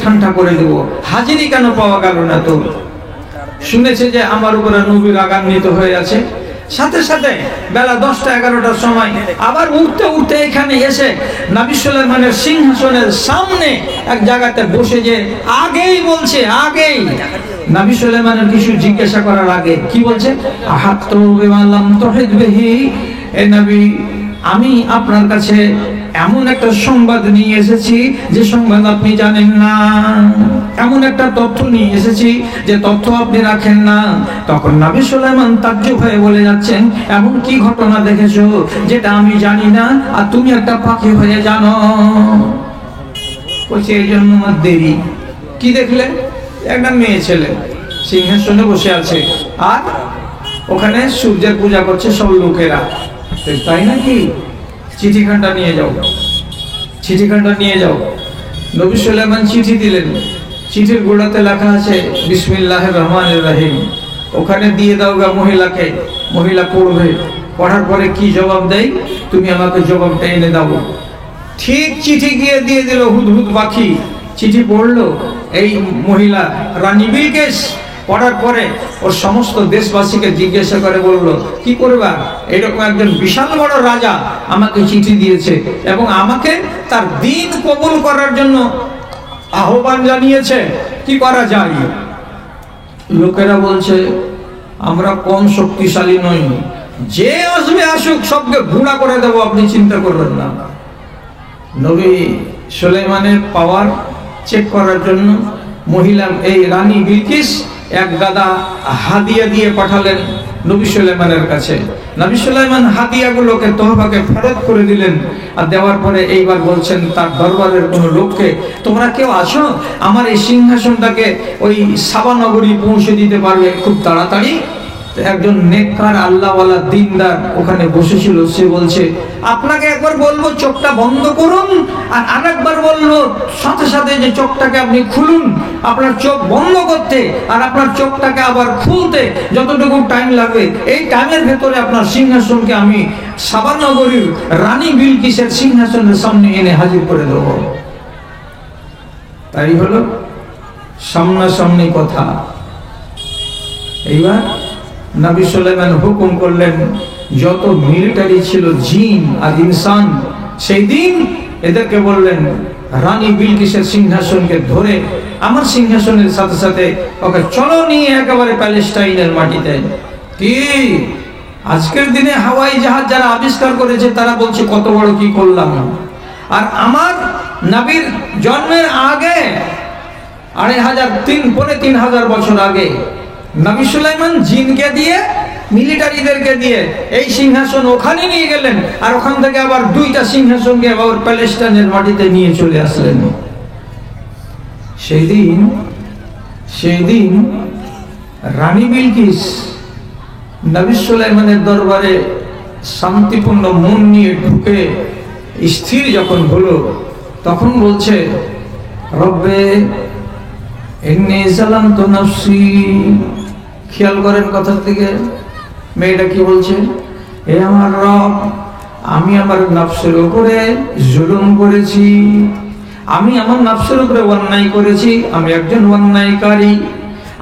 ঠান্ডা করে দেব। হাজিরি কেন পাওয়া গেল না? তো শুনেছে যে আমার উপরে নবী রাগান্বিত হয়ে আছে। সাথে সাথে বেলা 10টা-11টার সময় আবার উঠতে উঠতে এখানে এসে নবী সুলাইমানের সিংহাসনের সামনে এক জায়গাতে বসে, যে আগেই বলছে, আগেই নবী সুলাইমানের কিছু জিজ্ঞাসা করার আগে কি বলছে? আহাত্তু বিমা লাম তুহিত বিহি, এ নবী আমি আপনার কাছে এমন একটা সংবাদ নিয়ে এসেছি যে সংবাদ আপনি জানেন না, এমন একটা তথ্য নিয়ে এসেছি যে তথ্য আপনি রাখেন না। তখন নবী সুলাইমান তাজ্জুব হয়ে বলে যাচ্ছেন, এমন কি ঘটনা দেখেছো যেটা আমি জানি না আর তুমি একটা পাখি হয়ে জানো? বলছে এই জন্য আমার দেরি। কি দেখলে? একটা মেয়ে ছেলে সিংহাসনে বসে আছে আর ওখানে সূর্যের পূজা করছে সব লোকেরা। তাই নাকি? চিঠিখানটা নিয়ে যাও, চিঠিখানটা নিয়ে যাও। নবী সুলাইমান চিঠি দিলেন। চিঠির গোড়াতে লেখা আছে বিসমিল্লাহির রহমানির রহিম। ওখানে দিয়ে দাও গা মহিলাকে, মহিলা পড়বে। পড়ার পরে কি জবাব দেয় তুমি আমাকে জবাবটা এনে দাও। ঠিক চিঠি গিয়ে দিয়ে দিল হুদহুদ পাখি। চিঠি পড়লো এই মহিলা রানী বিলকিস। পড়ার পরে ওর সমস্ত দেশবাসীকে জিজ্ঞাসা করে বলল, কি করবা? এরকম একজন বিশাল বড় রাজা আমাকে চিঠি দিয়েছে এবং আমাকে তার দিন কবুল করার জন্য আহ্বান জানিয়েছে, কি করা যায়? লোকেরা বলছে আমরা কম শক্তিশালী নই, যে আসবে আসুক, সবকে ঘোড়া করে দেবো, আপনি চিন্তা করবেন না। নবী সুলাইমানের পাওয়ার চেক করার জন্য মহিলা এই রানী বিলকিস এক গাদা হাদিয়া দিয়ে পাঠালেন নবী সুলাইমানের কাছে। নবী সুলাইমান হাদিয়াগুলোকে তহবাকে ফেরত করে দিলেন। আর দেওয়ার পরে এইবার বলছেন তার দরবারের কোন লোককে, তোমরা কেউ আছো আমার এই সিংহাসনটাকে ওই সাবা নগরী পৌঁছে দিতে পারবে খুব তাড়াতাড়ি? একজন নেককার আল্লাহওয়ালা দিনদার ওখানে বসেছিল। সে বলছে, আপনাকে একবার বলবো চোখটা বন্ধ করুন, আর আরেকবার বলবো সাথে সাথে যে চোখটাকে আপনি খুলুন। আপনার চোখ বন্ধ করতে আর আপনার চোখটাকে আবার খুলতে যতটুকু টাইম লাগবে, এই টাইমের ভেতরে আপনার সিংহাসনকে আমি সাবা নগরীর রানী বিলকিসের সিংহাসনের সামনে এনে হাজির করে দেব। তাই হলো সামনাসামনি কথা। এইবার নবী সুলাইমান হুকুম করলেন, যত মিলিটারি ছিল জিন আর ইনসান, সেই দিন এদেরকে বললেন রানী বিলকিসের সিংহাসনকে ধরে আমার সিংহাসনের সাথে সাথে ওকে চলো নিয়ে একেবারে প্যালেস্টাইনের মাটিতে। কি আজকের দিনে হাওয়াই জাহাজ যারা আবিষ্কার করেছে তারা বলছে কত বড় কি করলাম। আর আমার নবীর জন্মের আগে 3,500 বছর আগে নবী সুলাইমান জিনকে দিয়ে, মিলিটারিদেরকে দিয়ে এই সিংহাসন ওখানে নিয়ে গেলেন, আর ওখান থেকে আবার 2টা সিংহাসনকে আবার প্যালেস্টাইনের মাটিতে নিয়ে চলে আসলেন। সেই দিন রানী বিলকিস নবী সুলাইমানের দরবারে শান্তিপূর্ণ মন নিয়ে ঢুকে স্থির যখন হলো, তখন বলছে, রব্বে ইন্নী যালামতু নাফসি। খেয়াল করেন কথার দিকে। মেয়েটা কি বলছে? এ আমার রব, আমি আমার নফসের উপরে জুলুম করেছি, আমি আমার নফসের উপরে অন্যায় করেছি, আমি একজন অন্যায়কারী।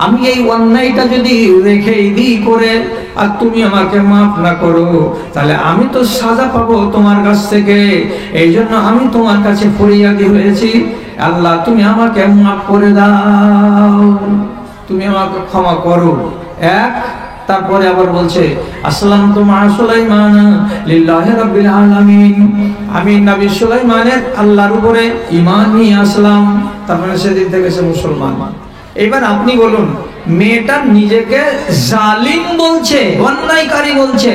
আমি এই অন্যায়টা যদি রেখে দিই করে আর তুমি আমাকে মাফ না করো, তাহলে আমি তো সাজা পাবো তোমার কাছ থেকে। এই জন্য আমি তোমার কাছে ফরিয়াদি হয়েছি, আল্লাহ তুমি আমাকে মাফ করে দাও, তুমি আমাকে ক্ষমা করো। তারপরে আবার বলছে, আসলামতু মা সুলাইমান লিল্লাহি রাব্বিল আলামিন, আমি নবী সুলাইমানের আল্লাহর উপরে ঈমান নিয়ে আসলাম। তারপরে সেদিন থেকে সে মুসলমান। এবার আপনি বলুন, মেয়েটা নিজেকে জালিম বলছে, অন্যায়কারী বলছে।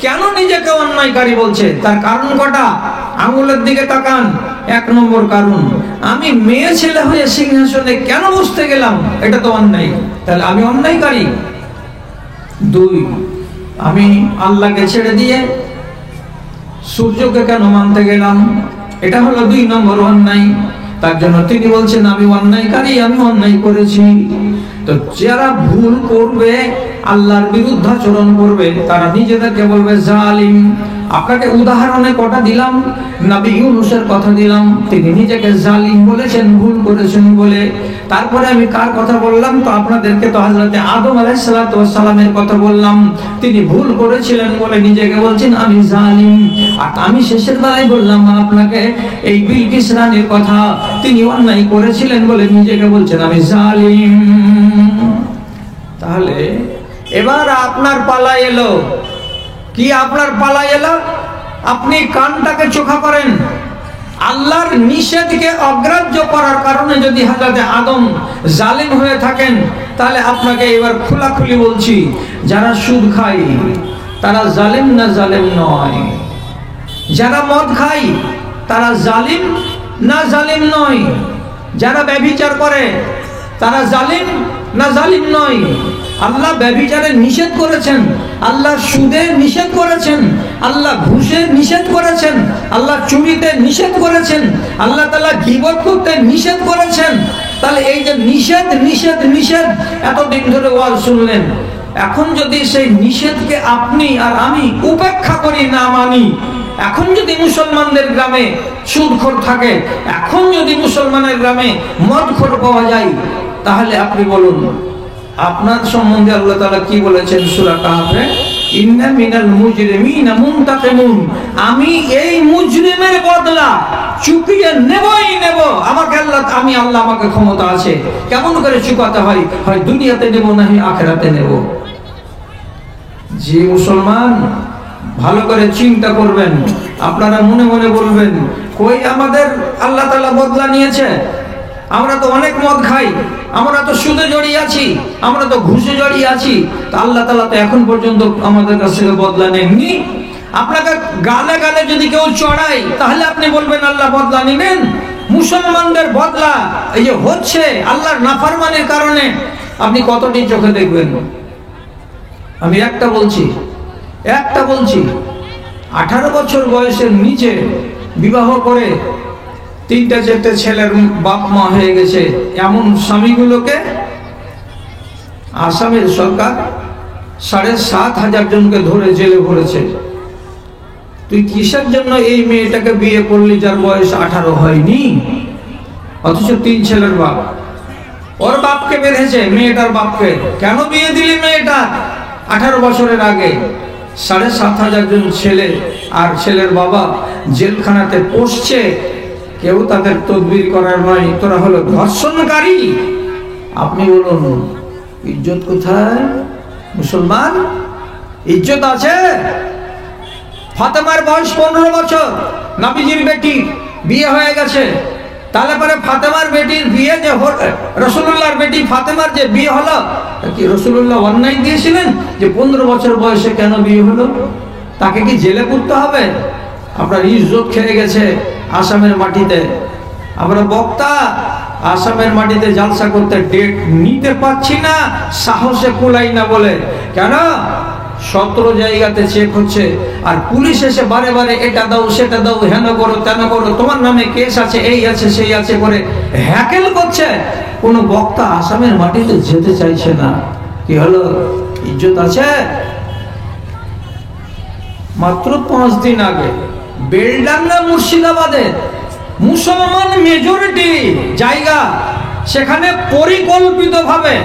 কেন নিজেকে অন্যায়কারী বলছে? তার কারণ কটা? আঙুলের দিকে তাকান। 1 নম্বর কারণ, আমি মেয়ে ছেলে হয়ে সিংহাসনে কেন বসতে গেলাম? এটা তো অন্যায়, তাহলে আমি অন্যায়কারী। 2, আমি আল্লাহকে ছেড়ে দিয়ে সূর্যকে কেন মানতে গেলাম? এটা হলো 2 নম্বর অন্যায়। তার জন্য তিনি বলছেন আমি অন্যায়কারী, আমি অন্যায় করেছি। তো যারা ভুল করবে, আল্লাহর বিরুদ্ধাচরণ করবে, তারা নিজেদেরকে বলবে জালিম। আপনাকে উদাহরণে কটা দিলাম, নবী ইউনূসের কথা দিলাম, তিনি নিজেকে জালিম বলেছেন ভুল করেছেন বলে। তারপরে আমি কার কথা বললাম, তো আপনাদেরকে তো হযরত আদম আলাইহিস সালাতু ওয়াস সালামের কথা বললাম, তিনি ভুল করেছিলেন বলে নিজেকে বলছেন আমি জালিম। আর আমি শেষের বেলায় বললাম আপনাকে এই বিলকিস রানীর কথা, তিনি অন্যায় করেছিলেন বলে নিজেকে বলছেন আমি জালিম। তাহলে এবার আপনার পালা এলো, কি আপনার পালা এলো? আপনি কানটাকে চোখা করেন। আল্লাহর নিষেধকে অগ্রাহ্য করার কারণে যদি হযরত আদম জালিম হয়ে থাকেন, তাহলে আপনাকে এবার খোলাখুলি বলছি, যারা সুদ খায় তারা জালিম না জালিম নয়? যারা মদ খায় তারা জালিম না জালিম নয়? যারা ব্যভিচার করে তারা জালিম না জালিম নয়? আল্লাহ ব্যভিচারে নিষেধ করেছেন, আল্লাহ সুদে নিষেধ করেছেন, আল্লাহ ঘুষে নিষেধ করেছেন, আল্লাহ চুরিতে নিষেধ করেছেন, আল্লাহ তাআলা গীবত করতে নিষেধ করেছেন। তাহলে এই যে নিষেধ নিষেধ নিষেধ এতদিন ধরে ওয়াজ শুনলেন, এখন যদি সেই নিষেধকে আপনি আর আমি উপেক্ষা করি, না মানি, এখন যদি মুসলমানদের গ্রামে সুদখোর থাকে, এখন যদি মুসলমানের গ্রামে মদখোর পাওয়া যায়, তাহলে আপনি বলুন আপনার সম্বন্ধে আল্লাহ তাআলা কি বলেছেন সূরা কাহফে? ইন্না মিনাল মুজরিমিনা মুনতাকিমুন, আমি এই মুজরিমের বদলা চুকিয়ে নেবই নেব। আমাকে আল্লাহ, আমি আল্লাহ, আমাকে ক্ষমতা আছে। কেমন করে চুকাতে হয়? হয় দুনিয়াতে নেব, না হয় আখিরাতে নেব। যে মুসলমান ভালো করে চিন্তা করবেন, আপনারা মনে মনে বলবেন কই আমাদের আল্লাহ তাআলা বদলা নিয়েছে? আমরা তো অনেক মদ খাই, আমরা তো সুদে জড়িয়ে আছি, আমরা তো ঘুষে জড়িয়ে আছি, তো আল্লাহ তাআলা তো এখন পর্যন্ত আমাদের কাছ থেকে বদলা নেননি। আপনাকে গালে গালে যদি কেউ চড়ায়, তাহলে আপনি বলবেন আল্লাহ বদলা নেবেন? মুসলমানদের বদলা এই যে হচ্ছে আল্লাহর নাফরমানির কারণে, আপনি কতটি চোখে দেখবেন? আমি একটা বলছি 18 বছর বয়সের নিচে বিবাহ করে 3-4টে ছেলের বাপ মা হয়ে গেছে, এমন স্বামীগুলোকে আসামের সরকার 7,500 জনকে ধরে জেলে ভরেছে। তুই কিসের জন্য এই মেয়েটাকে বিয়ে করলি যার বয়স 18 হয়নি? অথচ 3 ছেলের বাপ, ওর বাপকে বেঁধেছে, মেয়েটার বাপকে। কেন বিয়ে দিলি মেয়েটা 18 বছরের আগে? 7,500 জন ছেলে আর ছেলের বাবা জেলখানাতে পড়ছে, কেউ তাদের তদবির করার নয়, তোরা হলো ধর্ষণকারী। আপনি বলুন ইজ্জত কোথায়? মুসলমান ইজ্জত আছে? ফাতেমার বয়স 15 বছর, নবীজির বেটি বিয়ে হয়ে গেছে। তাহলে পরে ফাতেমার বেটির বিয়ে যে রাসূলুল্লাহর বেটি ফাতেমার যে বিয়ে হলো, কি রাসূলুল্লাহ অন্যায় দিয়েছিলেন যে 15 বছর বয়সে কেন বিয়ে হলো? তাকে কি জেলে পুরতে হবে? আপনার ইজ্জত খেয়ে গেছে আসামের মাটিতে। আমরা বক্তা আসামের মাটিতে জালসা করতে ডেট নিতে পারছি না, সাহসে কুলাই না বলে। কেন? 17 জায়গাতে চেক হচ্ছে, আর পুলিশ এসে বারে বারে এটা দাও সেটা দাও, হেন করো তেন করো, তোমার নামে কেস আছে, এই আছে সেই আছে করে হ্যাকেল করছে। কোনো বক্তা আসামের মাটিতে যেতে চাইছে না। কি হলো? ইজ্জত আছে? মাত্র 5 দিন আগে বেলডাঙ্গা মুর্শিদাবাদে মুসলমান মেজরিটি জায়গা, সেখানে পরিকল্পিতভাবে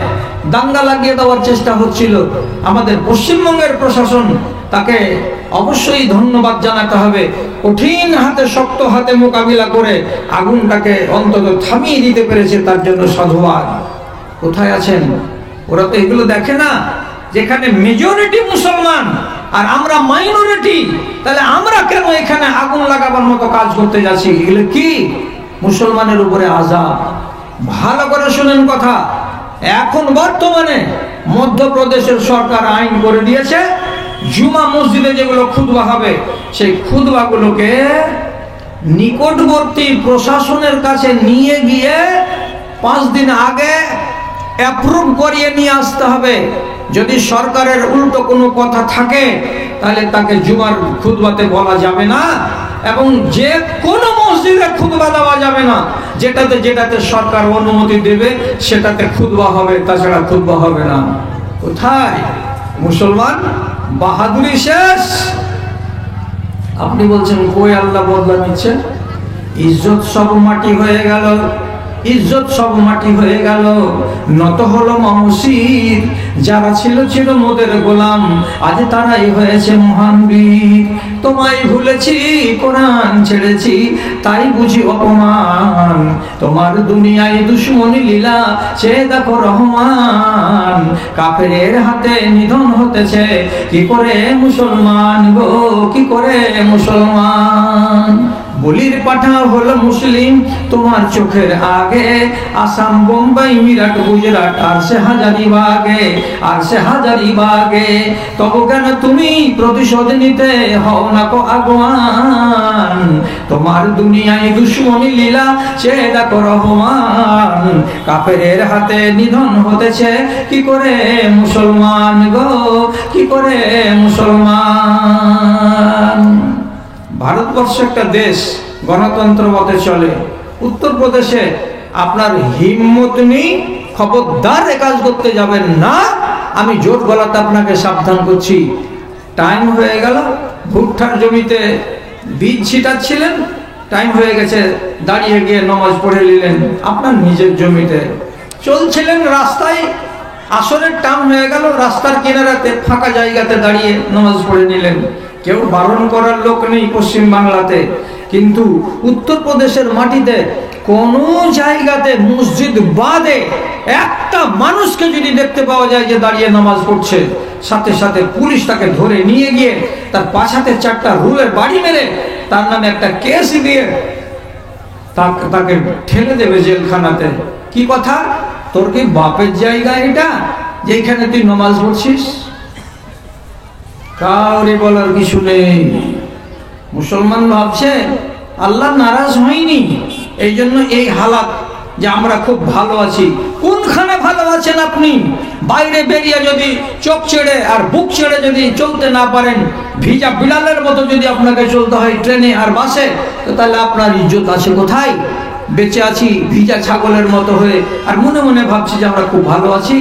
দাঙ্গা লাগিয়ে দেওয়ার চেষ্টা হচ্ছিল। আমাদের পশ্চিমবঙ্গের প্রশাসন, তাকে অবশ্যই ধন্যবাদ জানাতে হবে, কঠিন হাতে শক্ত হাতে মোকাবিলা করে আগুনটাকে অন্তত থামিয়ে দিতে পেরেছে, তার জন্য সাধুবাদ। কোথায় আছেন? ওরা তো এগুলো দেখে না। যেখানে মেজরিটি মুসলমান আর আমরা মাইনরিটি, তাহলে আমরা কেন এখানে আগুন লাগাবার মতো কাজ করতে যাচ্ছি? এগুলো কি? মুসলমানের উপরে আযাব। ভালো করে শুনেন কথা। এখন বর্তমানে মধ্যপ্রদেশের সরকার আইন করে দিয়েছে, জুমা মসজিদে যেগুলো খুতবা হবে, সেই খুতবাগুলোকে নিকটবর্তী প্রশাসনের কাছে নিয়ে গিয়ে 5 দিন আগে অ্যাপ্রুভ করিয়ে নিয়ে আসতে হবে। যদি সরকারের উল্টো কোনো কথা থাকে, তাহলে তাকে জুমার খুতবাতে বলা যাবে না, এবং যে কোনো মসজিদে খুতবা দেওয়া যাবে না। যেটাতে সরকার অনুমতি দেবে সেটাতে খুতবা হবে, তাছাড়া খুতবা হবে না। কোথায় মুসলমান? বাহাদুরি শেষ। আপনি বলছেন কই আল্লাহ বদলা নিচ্ছেন? ইজ্জত সব মাটি হয়ে গেল, ইজ্জত সব মাটি হয়ে গেল। নত হলো মমশির, যারা ছিল ছিল মোদের গোলাম, আজ তারাই হয়েছে মহান বীর। তোমায় ভুলেছি, কোরআন ছেড়েছি, তাই বুঝি অপমান। তোমার দুনিয়ায় দুশ্মনী লীলা, সে দেখো রহমান। কাফেরের হাতে নিধন হতেছে, কি করে মুসলমান গো, কি করে মুসলমান। বলির পাঠা হলো মুসলিম তোমার চোখের আগে, আসাম বোম্বাই মিরাট গুজরাট আর সে হাজারিবাগে, আর সে হাজারিবাগে। তবু কেন তুমি প্রতিশোধ নিতে হও না কো আগুয়ান। তোমার দুনিয়ায় দুশ্মনী লীলা, সে দেখো রহমান। কাফেরের হাতে নিধন হতেছে, কি করে মুসলমান গো, কি করে মুসলমান। ভারতবর্ষ একটা দেশ, গণতন্ত্র মতে চলে। উত্তরপ্রদেশে আপনার হিম্মত নেই, খবরদার এ কাজ করতে যাবেন না, আমি জোর গলাতে আপনাকে সাবধান করছি। টাইম হয়ে গেল, ভুট্টার জমিতে বীজ ছিটাচ্ছিলেন, টাইম হয়ে গেছে, দাঁড়িয়ে গিয়ে নামাজ পড়ে নিলেন আপনার নিজের জমিতে। চলছিলেন রাস্তায়, আসরের টাইম হয়ে গেল, রাস্তার কিনারাতে ফাঁকা জায়গাতে দাঁড়িয়ে নামাজ পড়ে নিলেন। কেউ বারণ করার লোক নেই পশ্চিম বাংলাতে, কিন্তু উত্তরপ্রদেশের মাটিতে কোন জায়গাতে মসজিদ বাদে একটা মানুষকে যদি দেখতে পাওয়া যায় যে দাঁড়িয়ে নামাজ পড়ছে, সাথে সাথে পুলিশ তাকে ধরে নিয়ে গিয়ে তার পাছাতে 4টা রুলের বাড়ি মেরে তার নামে একটা কেস দিয়ে তাকে ঠেলে দেবে জেলখানাতে। কি কথা, তোর কি বাপের জায়গা এটা যেখানে তুই নামাজ পড়ছিস? কাউরে বলার কিছু নেই। মুসলমান ভাবছে আল্লাহ নারাজ হয়নি, এই জন্য এই হালাত যে আমরা খুব ভালো আছি। কোনখানে ভালো আছেন আপনি? বাইরে বেরিয়ে যদি চোখ ছেড়ে আর বুক ছেড়ে যদি চলতে না পারেন, ভিজা বিড়ালের মতো যদি আপনাকে চলতে হয় ট্রেনে আর বাসে, তো তাহলে আপনার ইজ্জত আছে কোথায়? বেঁচে আছি ভিজা ছাগলের মতো হয়ে, আর মনে মনে ভাবছি যে আমরা খুব ভালো আছি।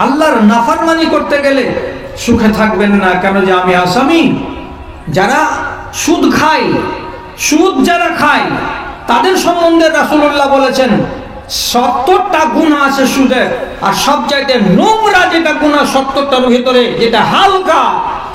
আল্লাহর নাফরমানি করতে গেলে সুখে থাকবেন না। কেন যে আমি আসামি। যারা সুদ খায়, সুদ যারা খায়, তাদের সম্বন্ধে রাসূলুল্লাহ বলেছেন 70টা গুনাহ আছে সুদের, আর সবচাইতে নোংরা যেটা গুনাহ 70টার ভিতরে যেটা হালকা,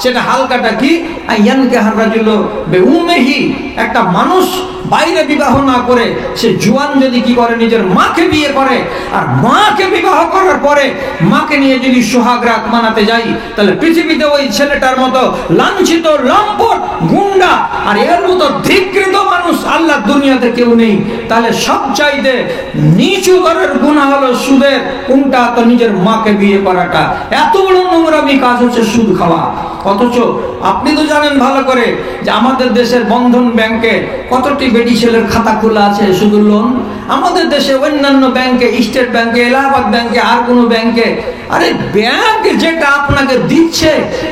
সেটা হালকাটা কি? আয়ানকাহা রাজুলু বিউম্মিহি, একটা মানুষ বাইরে বিবাহ না করে সে জুয়ান যদি কি করে, নিজের মাকে বিয়ে করে, আর মাকে বিবাহ করার পরে মাকে নিয়ে যদি সোহাগ রাত মানাতে যাই, তাহলে পৃথিবীতে ওই ছেলেটার মতো লাঞ্ছিত, লম্পট, গুন্ডা আর এর মতো ধিক্কৃত মানুষ আল্লাহ দুনিয়াতে কেউ নেই। তাহলে সবচাইতে নিচু দরের গুনাহ হলো সুদের। কোনটা? তো নিজের মাকে বিয়ে করাটা। এত বড় নোংরামি কাজ হচ্ছে সুদ খাওয়া। অথচ আপনি তো জানেন ভালো করে যে আমাদের দেশের বন্ধন ব্যাংকে কতটি বেটি ছেলের খাতা খোলা আছে শুধু লোন। আমাদের দেশে অন্যান্য ব্যাংকে, স্টেট ব্যাংকে, এলাহাবাদ ব্যাংকে, আর কোনো ব্যাংকে, আরে ব্যাংক যেটা আপনাকে দিচ্ছে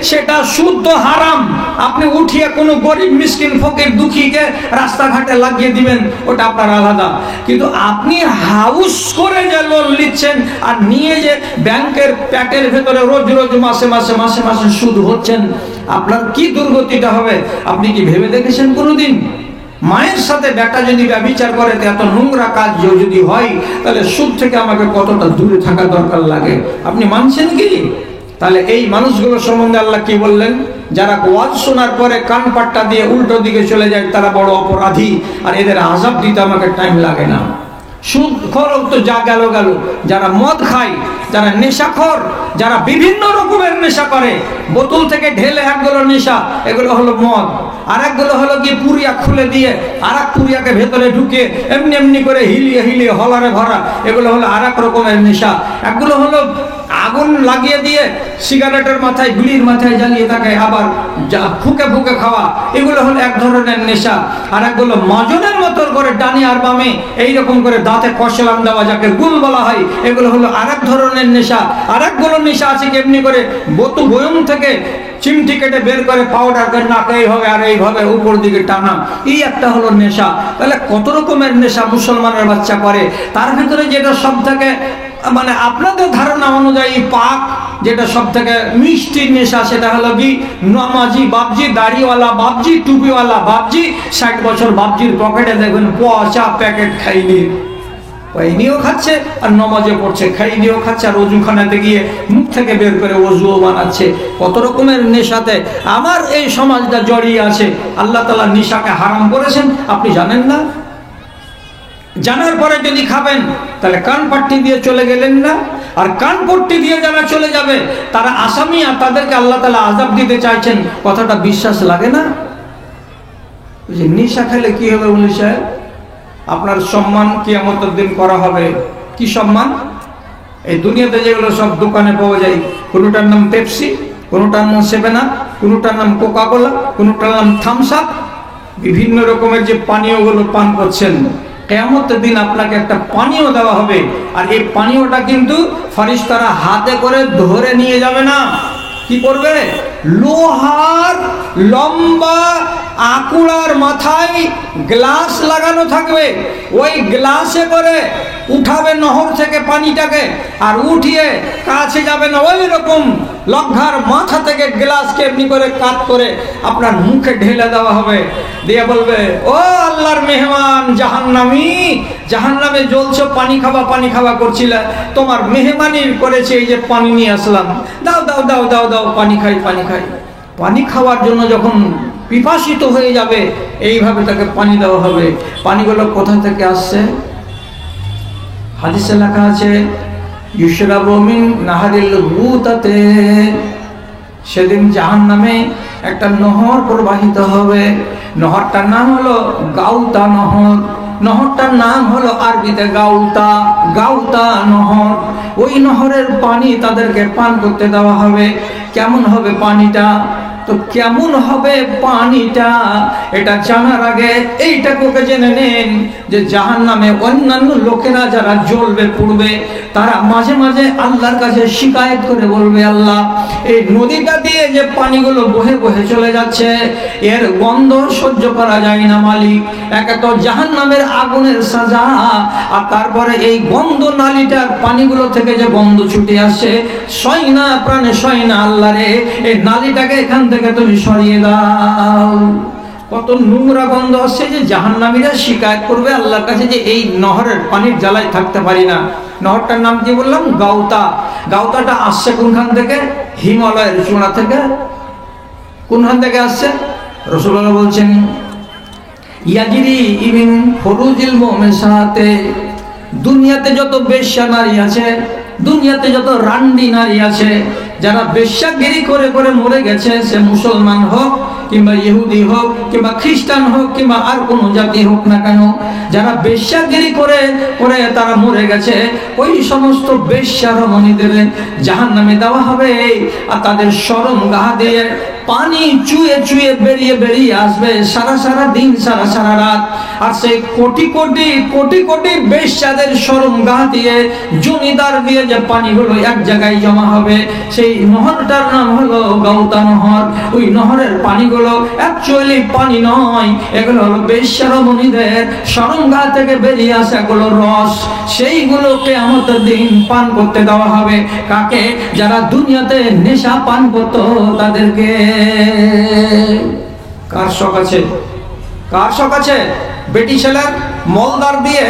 সেটা শুদ্ধ হারাম। আপনি উঠিয়ে কোনো গরিব মিসকিন ফকির দুঃখীকে রাস্তাঘাটে লাগিয়ে দিবেন, ওটা আপনার আলাদা। কিন্তু আপনি হাউস করে যে লোন নিচ্ছেন আর নিয়ে যে ব্যাংকের প্যাকের ভেতরে রোজ রোজ মাসে মাসে মাসে মাসে সুদ হচ্ছেন, আপনার কি দুর্গতিটা হবে আপনি কি ভেবে দেখেছেন কোনোদিন? মায়ের সাথে বেটা যদি ব্যভিচার করে, এত নোংরা কাজ যদি হয়, তাহলে সুদ থেকে আমাকে কতটা দূরে থাকা দরকার লাগে, আপনি মানছেন কি? তাহলে এই মানুষগুলো সম্বন্ধে আল্লাহ কি বললেন? যারা ওয়াজ শোনার পরে কান পাট্টা দিয়ে উল্টো দিকে চলে যায়, তারা বড় অপরাধী, আর এদের আযাব দিতে আমাকে টাইম লাগে না। সুদখোর তো যা গেল গেল, যারা মদ খায়, যারা নেশাখোর, যারা বিভিন্ন রকমের নেশা করে, বোতল থেকে ঢেলে একগুলো নেশা, এগুলো হলো মদ। আর একগুলো হলো কি পুরিয়া খুলে দিয়ে আর এক পুরিয়াকে ভেতরে ঢুকে এমনি এমনি করে হিলিয়ে হিলিয়ে হলারে ভরা, এগুলো হলো আর এক রকমের নেশা। একগুলো হলো আগুন লাগিয়ে দিয়ে সিগারেটের মাথায়, বিড়ির মাথায় জ্বালিয়ে থাকে, আবার ফুকে ফুকে খাওয়া, এগুলো হলো এক ধরনের নেশা। আর একগুলো মাজনের মতো করে ডানে আর বামে এইরকম করে দাঁতে কষলাম দেওয়া, যাকে গুল বলা হয়, এগুলো হলো আর এক ধরনের নেশা। আর একগুলো নেশা আছে কেমনি করে বয়ম থেকে চিমটি কেটে বের করে পাউডার করে নাকে এইভাবে আর এইভাবে উপর দিকে টানা, এই একটা হলো নেশা। তাহলে কত রকমের নেশা মুসলমানের বাচ্চা করে। তার ভিতরে যেটা সব থেকে মানে আপনাদের ধারণা অনুযায়ী পাক, যেটা সব থেকে মিষ্টি নেশা, সেটা হলো কি নামাজি বাপজি, দাড়িওয়ালা বাপজি, টুপিওয়ালা বাপজি, 60 বছর বাপজির পকেটে দেখবেন পচা প্যাকেট খাইনি, খৈনিও খাচ্ছে আর নমাজে পড়ছে, খৈনিও খাচ্ছে আর অজুখানাতে গিয়ে মুখ থেকে বের করে অজুও বানাচ্ছে। কত রকমের নেশাতে আমার এই সমাজটা জড়িয়ে আছে। আল্লাহ তাআলা নেশাকে হারাম করেছেন, আপনি জানেন না? জানার পরে যদি খাবেন তাহলে কান পাট্টি দিয়ে চলে গেলেন না? আর কান পট্টি দিয়ে যারা চলে যাবে তারা আসামি, আর তাদেরকে আল্লাহ তাআলা আযাব দিতে চাইছেন, কথাটা বিশ্বাস লাগে না? নেশা খেলে কি হবে বলি সাহেব? আপনার সম্মান কিয়ামতের দিন করা হবে। কি সম্মান? এই দুনিয়াতে যেগুলো সব দোকানে পাওয়া যায়, কোনোটার নাম পেপসি, কোনোটার নাম 7 আপ, কোনোটার নাম কোকা কোলা, কোনোটার নাম থামস আপ, বিভিন্ন রকমের যে পানীয়গুলো পান করছেন, কিয়ামতের দিন আপনাকে একটা পানীয় দেওয়া হবে। আর এই পানীয়টা কিন্তু ফেরেশতারা হাতে করে ধরে নিয়ে যাবে না। কি করবে? লোহার লম্বা আকুড়ার মাথায় গ্লাস লাগানো থাকবে, ওই গ্লাসে করে উঠাবে নহর থেকে পানিটাকে, আর উঠিয়ে কাছে যাবে না, ওই রকম লজ্জার মাথা থেকে গ্লাসকে এমনি করে কাট করে আপনার মুখে ঢেলে দেওয়া হবে। দিয়ে বলবে, ও আল্লাহর মেহমান জাহান্নামী, জাহান্নামে জ্বলছো, পানি খাওয়া পানি খাওয়া করছিলে, তোমার মেহমানি করেছে, এই যে পানি নিয়ে আসলাম, দাও দাও দাও দাও দাও, পানি খাই পানি খাই। পানি খাওয়ার জন্য যখন পিপাসিত হয়ে যাবে, এইভাবে তাকে পানি দেওয়া হবে। পানিগুলো কোথা থেকে আসছে? হাদিসে লেখা আছে, ইউশরাবু মিন নাহারিল গুতাতে, সেদিন জাহান্নামে একটা নহর প্রবাহিত হবে। নহরটার নাম হলো গাউতা নহর। নহরটার নাম হলো আরবিতে গাউতা, গাউতা নহর। ওই নহরের পানি তাদেরকে পান করতে দেওয়া হবে। কেমন হবে পানিটা? তো কেমন হবে পানিটা, এটা জানার আগে এইটাকে জেনে নেন যে জাহান্নামে অন্যান্য লোকেরা যারা জ্বলবে পুড়বে, তারা মাঝে মাঝে আল্লাহর কাছে শিকায়েত করে বলবে, আল্লাহ, এই নদীটা দিয়ে যে পানিগুলো বহে বহে চলে যাচ্ছে, এর গন্ধ সহ্য করা যায় না মালিক। একে তো জাহান্নামের আগুনের সাজা, আর তারপরে এই গন্ধ নালীটার পানিগুলো থেকে যে গন্ধ ছুটে আসছে, সয় না প্রাণে সয় না, আল্লাহ রে, এই নালীটাকে এখান থেকে তুমি সরিয়ে দাও। কত নোংরা গন্ধ আসছে যে জাহান্নামীরা শিকায়ত করবে আল্লাহর কাছে যে এই নহরের পানির জ্বালায় থাকতে পারি না। নহরটার নাম কি বললাম? গাউতা। গাউতাটা আসছে কোনখান থেকে? হিমালয়ের চূড়া থেকে। কোনখান থেকে আসছে? রাসূলুল্লাহ বলছেন, ইয়াজরি ইমিন ফুরুজিল মুমিনাতে, দুনিয়াতে যত বেশ্যা নারী আছে, দুনিয়াতে যত রান্ডি নারী আছে, যারা বেশ্যাগিরি করে করে মরে গেছে, সে মুসলমান হোক কিংবা ইহুদি হোক কিংবা খ্রিস্টান হোক কিংবা আর কোন জাতি হোক না কেন, যারা বেশ্যাগিরি করে করে তারা মরে গেছে, ওই সমস্ত বেশ্যা রমণীদের জাহান্নামে দেওয়া হবে। আর তাদের শরম গা দিয়ে পানি চুয়ে চুয়ে বেরিয়ে বেরিয়ে আসবে সারা সারা দিন, সারা সারা রাত। আর সেই কোটি কোটি কোটি কোটি বেশ্যাদের শরম গা দিয়ে, জমিদার দিয়ে যে পানিগুলো এক জায়গায় জমা হবে, সেই নহরটার নাম হলো গাউতা নহর। ওই নহরের পানিগুলো অ্যাকচুয়ালি পানি নয়, এগুলো হলো বেশ্যা রমণীদের শরম গা থেকে বেরিয়ে আসে এগুলো রস। সেইগুলো কিয়ামতের দিন পান করতে দেওয়া হবে। কাকে? যারা দুনিয়াতে নেশা পান করতো তাদেরকে। কার শখ আছে? কার শখ আছে? বেটি ছেলের মলদার দিয়ে,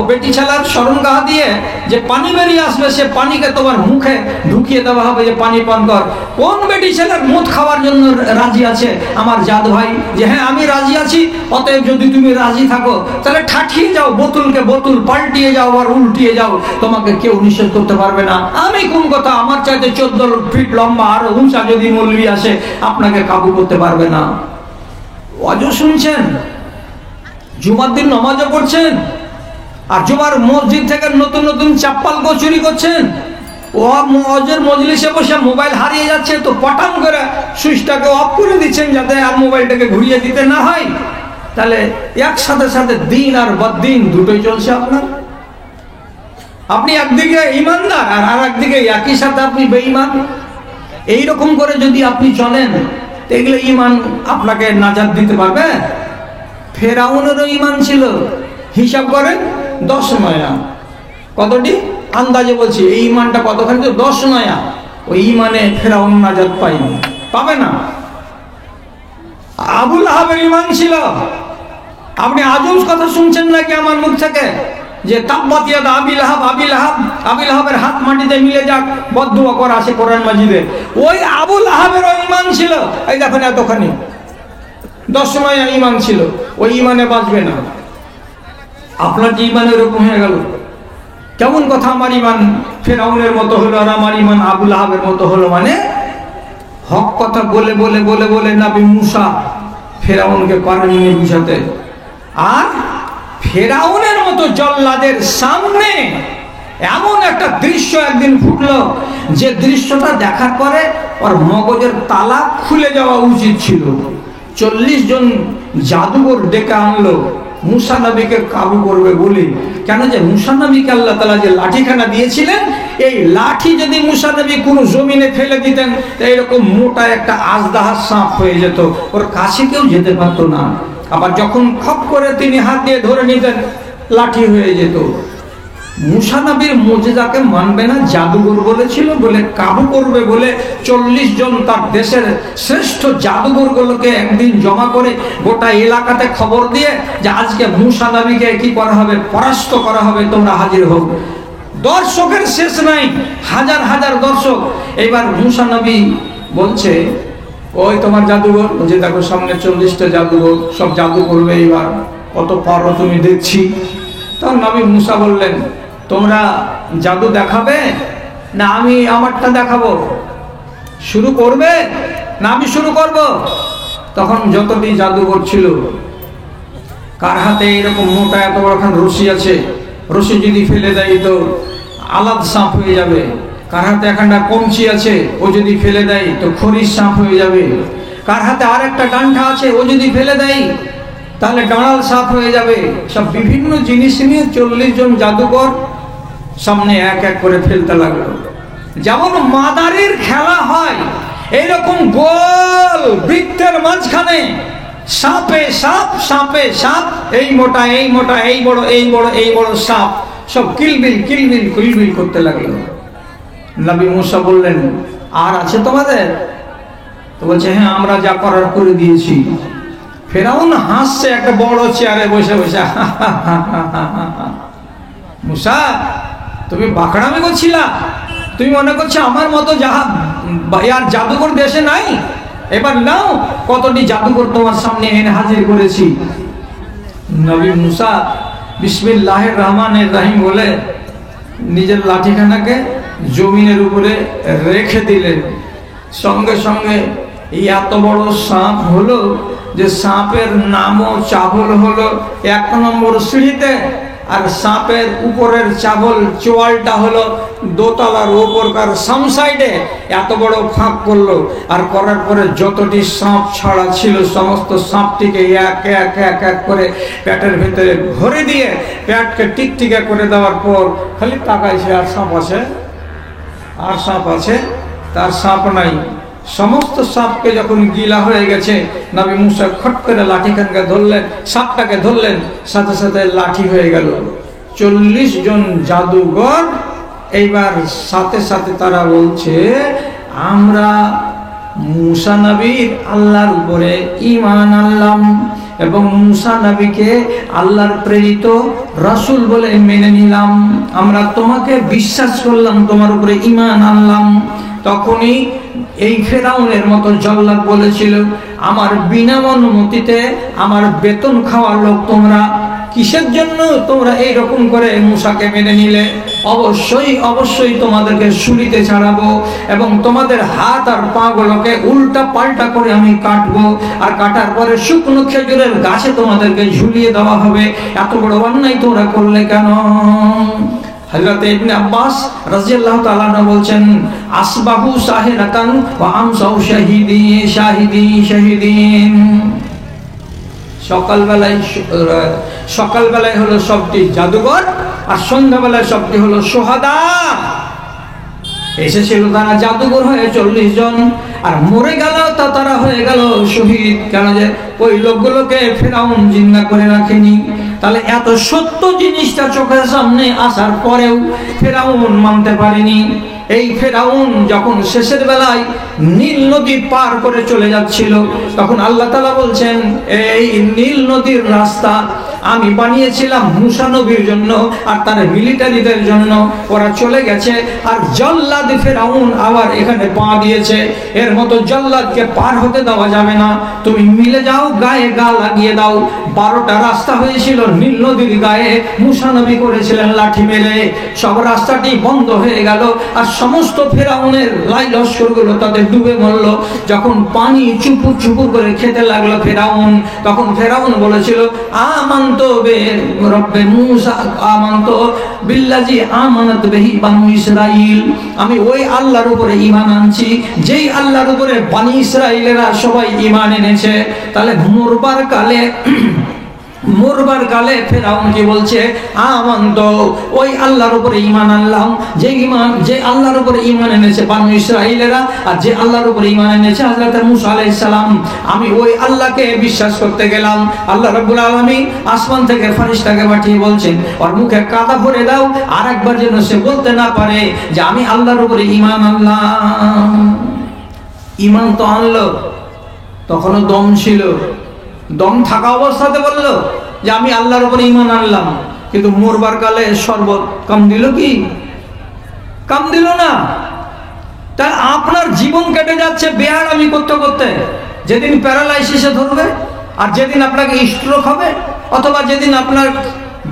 বেটি ছেলের শরমগাহ দিয়ে যে পানি বেরিয়ে আসবে, সে পানিকে তোমার মুখে ঢুকিয়ে দেওয়া হবে যে পানি পান কর। কোন বেটি ছেলের মুখ খাওয়ার জন্য রাজি আছে আমার জাত ভাই? যে হ্যাঁ আমি রাজি আছি, অতএব যদি তুমি রাজি থাকো তাহলে ঠাঠিয়ে যাও, বোতলকে বোতল পাল্টিয়ে যাও আর উল্টিয়ে যাও, তোমাকে কেউ নিষেধ করতে পারবে না। আমি কোন কথা, আমার চাইতে 14 ফিট লম্বা আর উঁচা যদি মৌলবি আসে, আপনাকে কাবু করতে পারবে না। ওয়াজও শুনছেন, জুমার দিন নামাজও পড়ছেন, আর জুমার মসজিদ থেকে নতুন নতুন চাপ্পাল চুরি করছেন। ও ওয়াজের মজলিসে বসে মোবাইল হারিয়ে যাচ্ছে, তো পটান করে সুইচটাকে অফ করে দিচ্ছেন যাতে আর মোবাইলটাকে ঘুরিয়ে দিতে না হয়। তাহলে একসাথে সাথে দিন আর বদ্দিন দুটোই চলছে আপনার। আপনি একদিকে ইমানদার আর একদিকে একই সাথে আপনি বেঈমান। এইরকম করে যদি আপনি চলেন, এগুলো ইমান আপনাকে নাজাত দিতে পারবে? ফেরাউনেরও ইমান ছিল, হিসাব করেন 10 নয়া। কতটি? আন্দাজে বলছি, এই ইমানটা কতখানি? 10 নয়া। ওই ইমানে ফেরাউন নাজাত পায়নি, পাবে না। আবুল আহাবের ইমান ছিল। আপনি আজও কথা শুনছেন নাকি আমার মুখ থেকে যে তাব্বাত ইয়াদা আবিল আহাব, আবিল আহাবের হাত মাটিতে মিলে যাক, বদদুয়া করা আছে কোরআন মাজিদে। ওই আবুল আহাবের ইমান ছিল, এই দেখেন এতখানি 10 সময় ইমান ছিল, ওই ইমানে বাঁচবে না। আপনার যে ইমান এরকম হয়ে গেল, কেমন কথা, আমার ইমান ফেরাউনের মতো হলো আর আমার ইমান আবুল আহাবের মতো হলো। মানে হক কথা বলে বলে বলে বলে নবী মুসা ফেরাউনকে পারেননি বুঝাতে। আর ফেরাউনের মতো জল্লাদের সামনে এমন একটা দৃশ্য একদিন ফুটলো, যে দৃশ্যটা দেখার পরে ওর মগজের তালা খুলে যাওয়া উচিত ছিল। 40 জন জাদুঘর ডেকে আনলো মুসা নবীকে কাবু করবে বলে। কেন যে মুসা নবীকে আল্লাহ তাআলা যে লাঠিখানা দিয়েছিলেন, এই লাঠি যদি মুসা নবী কোনো জমিনে ফেলে দিতেন, এইরকম মোটা একটা আজদাহার সাপ হয়ে যেত, ওর কাছে কেউ যেতে পারতো না। আবার যখন খপ করে তিনি হাত দিয়ে ধরে নিতেন, লাঠি হয়ে যেত। মুসা নবীর মুজিজাকে মানবে না, জাদুঘর বলেছিল বলে কাবু করবে বলে 40 জন তার দেশের শ্রেষ্ঠ জাদুঘরগুলোকে একদিন জমা করে গোটা এলাকাতে খবর দিয়ে যে আজকে মুসা নবীকে কি করা হবে, পরাস্ত করা হবে, তোমরা হাজির হও। দর্শকের শেষ নাই, হাজার হাজার দর্শক। এবার মুসা নবী বলছে, ওই তোমার জাদুঘর, যে দেখো সামনে 40টা জাদুঘর, সব জাদু করবে, এবার কত পারো তুমি দেখছি। তখন নবী মুসা বললেন, তোমরা জাদু দেখাবে না আমি আমারটা দেখাবো? শুরু করবে না আমি শুরু করব? তখন যতটি জাদুঘর ছিল, কার হাতে এরকম মোটা এত বড়খান রশি আছে, রশি যদি ফেলে দেয় তো আলাদ সাপ হয়ে যাবে। কার হাতে এখানটা কঞ্চি আছে, ও যদি ফেলে দেয় তো খরিস সাপ হয়ে যাবে। কার হাতে আর একটা ডান্ঠা আছে, ও যদি ফেলে দেয় তাহলে ডাঁড়াল সাপ হয়ে যাবে। সব বিভিন্ন জিনিস নিয়ে 40 জন জাদুকর সামনে এক এক করে ফেলতে লাগলো। যেমন মাদারির খেলা হয়, এইরকম গোল বৃত্তের মাঝখানে সাপে সাপ, সাপে সাপ, এই মোটা এই মোটা, এই বড় এই বড় এই বড় সাপ, সব কিলবিল কিলবিল কিলবিল করতে লাগলো। নবী মুসা বললেন, আর আছে তোমাদের? তো বলছে, হ্যাঁ আমরা যা করার করে দিয়েছি। ফেরাউন হাসছে একটা বড় চেয়ারে বসে বসে, মুসা তুমি বাকড়ামি করছিলা? তুমি মনে করছো আমার মতো আর জাদুঘর দেশে নাই? এবার নাও, কতটি জাদুঘর তোমার সামনে এনে হাজির করেছি। নবী মুসা বিসমিল্লাহির রহমানির রহিম বলে নিজের লাঠিখানাকে জমিনের উপরে রেখে দিলেন। সঙ্গে সঙ্গে এই এত বড় সাপ হলো যে সাপের নামও চাবল হলো 1 নম্বর সিঁড়িতে, আর সাপের উপরের চাবল চোয়ালটা হলো দোতলার উপরকার সাম সাইডে। এত বড় ফাঁক করলো, আর করার পরে যতটি সাপ ছাড়া ছিল সমস্ত সাপটিকে এক এক এক এক করে পেটের ভেতরে ভরে দিয়ে পেটকে টিকটিকা করে দেওয়ার পর খালি তাকাইছে, আর সাপ আছে, আর সাপ আছে, তার সাপ নাই। সমস্ত সাপকে যখন গিলা হয়ে গেছে, নবী মুসা খট করে লাঠিখানকে ধরলেন, সাপটাকে ধরলেন, সাথে সাথে লাঠি হয়ে গেল। 40 জন জাদুঘর এইবার সাথে সাথে তারা বলছে, আমরা মুসা নবীর আল্লাহর উপরে ঈমান আনলাম এবং মুসা নবীকে আল্লাহর প্রেরিত রাসূল বলে মেনে নিলাম, আমরা তোমাকে বিশ্বাস করলাম, তোমার উপরে ঈমান আনলাম। তখনই এই ফেরাউনের মতো জল্লাদ বলেছিল, আমার বিনা অনুমতিতে আমার বেতন খাওয়ার লোক তোমরা, কিসের জন্য তোমরা এইরকম করে মুসাকে মেনে নিলে? অবশ্যই অবশ্যই তোমাদেরকে শুলিতে ছাড়াবো এবং তোমাদের হাত আর পা গুলোকে উল্টা পাল্টা করে আমি কাটবো, আর কাটার পরে শুকনো খেজুরের গাছে তোমাদেরকে ঝুলিয়ে দেওয়া হবে। এত বড় অন্যায় তোমরা করলে কেন? হযরত ইবনে আব্বাস রাদিয়াল্লাহু তাআলা বলছেন, আসবাহু সাহিরাতান ওয়া আমসাউ শাহিদিন। সকালবেলায় হলো সবটি জাদুঘর, আর সন্ধ্যাবেলায় সবটি হলো সোহাদা। এসেছিল তারা জাদুঘর হয়ে 40 জন, আর মরে গেল তা তারা হয়ে গেল শহীদ। কেন যে ওই লোকগুলোকে ফেরাউন জিন্দা করে রাখেনি। তাহলে এত সত্য জিনিসটা চোখের সামনে আসার পরেও ফেরাউন মানতে পারেনি। এই ফেরাউন যখন শেষের বেলায় নীল নদী পার করে চলে যাচ্ছিল, তখন আল্লাহ তাআলা বলছেন, এই নীল নদীর রাস্তা আমি বানিয়েছিলাম মুসা নবীর জন্য আর তার মিলিটারিদের জন্য, ওরা চলে গেছে, আর জল্লাদ ফেরাউন আবার এখানে পা দিয়েছে। এর মতো জল্লাদকে পার হতে দেওয়া যাবে না, তুমি মিলে যাও, গায়ে গা লাগিয়ে দাও। 12টা রাস্তা হয়েছিল নীল নদীর গায়ে, মুসা নবী করেছিলেন লাঠি মেরে, সব রাস্তাটি বন্ধ হয়ে গেল, আর সমস্ত ফেরাউনের লাই লস্করগুলো তাদের ডুবে মরল। যখন পানি চুপুর চুপুর করে খেতে লাগলো ফেরাউন, তখন ফেরাউন বলেছিল, আমানতু বিরব্বি মুসা আমানতু বিল্লাযী আমানাত বিহি বানু ইসরাঈল, আমি ওই আল্লাহর উপরে ঈমান আনছি যেই আল্লাহর উপরে বনি ইসরাঈলেরা সবাই ঈমান এনেছে। তাহলে মরবার কালে ফেরাউন কি বলছে, আমানতু, ওই আল্লাহর উপরে ঈমান আনলাম যে আল্লাহর উপরে ঈমান এনেছে বানু ইসরাঈলেরা, আর যে আল্লাহর উপরে ঈমান এনেছে হযরত মুসা আলাইহিস সালাম, আমি ওই আল্লাহকে বিশ্বাস করতে গেলাম। আল্লাহ রাব্বুল আলামিন আসমান থেকে ফেরেশতাকে পাঠিয়ে বলছেন, ওর মুখে কাদা ভরে দাও, আর একবার যেন সে বলতে না পারে যে আমি আল্লাহর উপরে ঈমান আনলাম। ঈমান তো আনলো, তখনও দম ছিল, দম থাকা অবস্থাতে বলল যে আমি আল্লাহর উপরে ঈমান আনলাম, কিন্তু মরবার কালে শরবত কাম দিল কি? কাম দিল না। তা আপনার জীবন কেটে যাচ্ছে বেয়ারামি করতে করতে, যেদিন প্যারালাইসিসে ধরবে, আর যেদিন আপনাকে স্ট্রোক হবে, অথবা যেদিন আপনার